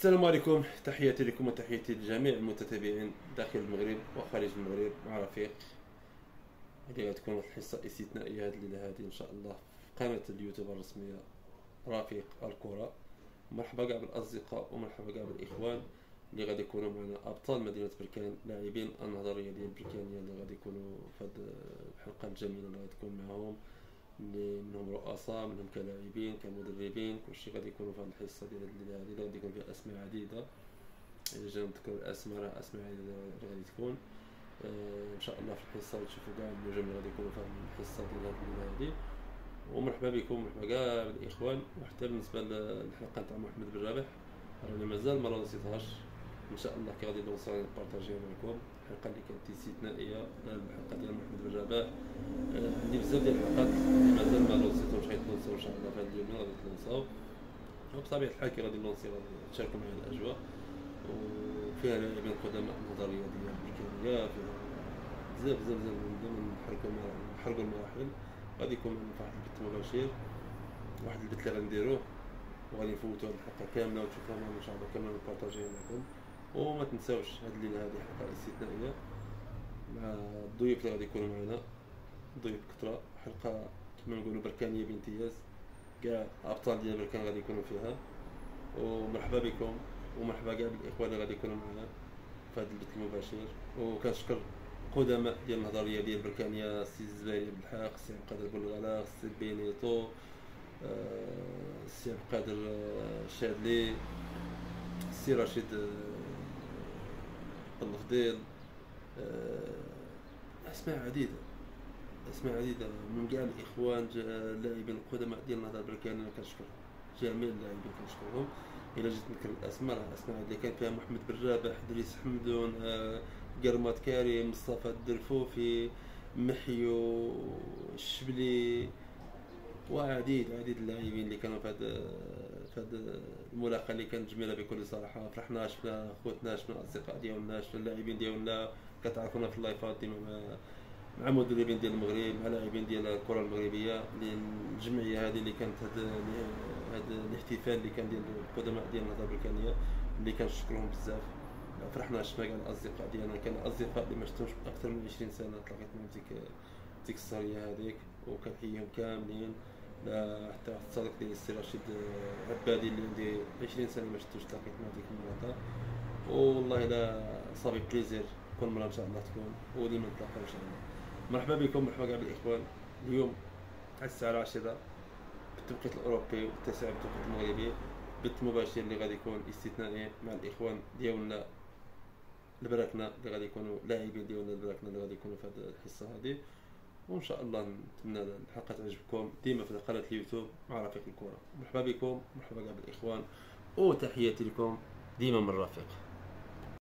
السلام عليكم، تحياتي لكم وتحياتي لجميع المتتابعين داخل المغرب وخارج المغرب. مع رفيق. هذه غتكون الحصة استثنائية هذه الليلة هذه إن شاء الله في قناة اليوتيوب الرسمية رفيق الكرة. مرحبا كاع بالأصدقاء ومرحبا كاع بالإخوان اللي غادي يكونوا معنا أبطال مدينة بركان، لاعبين النظرية ديال بركانية اللي غادي يكونوا في هذه الحلقة الجميلة اللي غادي تكون معهم، اللي منهم رؤساء منهم كلاعبين كمدربين. كلشي غادي يكونوا في هذه الحصة ديال الليلة هذه اللي غادي يكون فيها أسماء عديدة. إلا جينا نذكر الأسماء راه أسماء عديدة اللي غادي تكون ان شاء الله في الحصه وتشوفوا كاع النجوم اللي غادي يكونوا في الحصه ديال هذه الليله هذه. ومرحبا بكم، مرحبا كاع بالاخوان. وحتى بالنسبه للحلقه تاع محمد بن رابح رانا مازال ما لونسيتهاش، ان شاء الله كي غادي نوصل نبارطاجيها معكم. الحلقه اللي كانت استثنائيه الحلقه ديال محمد بن رابح. عندي بزاف ديال الحلقات اللي مازال ما لونسيتهمش، غيتلونساو ان شاء الله في هذا اليومين غادي يتلونساو. وبطبيعه الحال كي غادي نلونسي غادي تشاركوا معايا الاجواء، وفيها لاعبين قدماء النظريه ديال البركانيه، فيها بزاف بزاف بزاف نحرقوا المراحل. غادي يكون معنا واحد البث مباشر، واحد البث اللي غنديروه وغادي نفوتوا هذه الحلقه كامله وتشوفوها معنا ان شاء الله كامله نبارطاجيها معكم. وما تنساوش هذه الليله هذه حلقه استثنائيه مع الضيوف اللي غادي يكونوا معنا، ضيوف كثره. حلقه كما نقولوا بركانيه بامتياز، كاع ابطال ديال بركان غادي يكونوا فيها. ومرحبا بكم ومرحبا كاع بالاخوان اللي غادي يكونوا معنا في هذا البث المباشر. وكنشكر قدماء ديال النظريه ديال بركانيه، السي الزبيري بالحق، السي عبد القادر بولغلاق، السي بينيتو، السي عبد القادر الشادلي، السي رشيد الفضيل. اسماء عديده، اسماء عديده من كاع الاخوان اللاعبين القدماء ديال النهضه البركانيه. كنشكر جميع اللاعبين كنشكرهم. الا جيت نذكر الاسماء راه اسماء اللي كان فيها محمد بن رابح، دريس حمدون، قرمات كريم، مصطفى الدرفوفي، محيو الشبلي، وعديد اللاعبين اللي كانوا في هذا الملاقاه اللي كانت جميله بكل صراحه. فرحنا، شفنا خوتنا، شفنا الاصدقاء ديالنا، شفنا اللاعبين ديالنا. كتعرفونا في اللايفات ديما مع مدربين ديال المغرب، مع لاعبين ديال الكره المغربيه. الجمعيه هذه اللي كانت هذا الاحتفال اللي كان ديال القدماء ديال النهضه البركانيه اللي كنشكرهم بزاف. فرحنا شفنا كاع الاصدقاء ديالنا، كان اصدقاء اللي ما شفتهمش اكثر من 20 سنه تلاقيت معهم ديك السهريه هذيك، وكنحييهم كاملين. لا حتى واحد الصديق ديالي السي رشيد عبادي اللي عندي 20 سنه ما شفتوش، تلاقيت مع ديك المرة. والله لا صافي بليزير كل مره ان شاء الله تكون وديما نتلاقاو ان شاء الله. مرحبا بكم، مرحبا كاع بالاخوان. اليوم على الساعه 10 بالتوقيت الاوروبي والتاسعة بالتوقيت المغربي بث مباشر اللي غادي يكون استثنائي مع الاخوان ديالنا البراكنه اللي غادي يكونوا لاعبين ديالنا البراكنه اللي غادي يكونوا في هذه الحصه هذه. وان شاء الله نتمنى الحلقه تعجبكم ديما في قناه اليوتيوب مع رفيق الكره. مرحبا بكم، مرحبا كاع بالاخوان، وتحياتي لكم ديما من رفيق.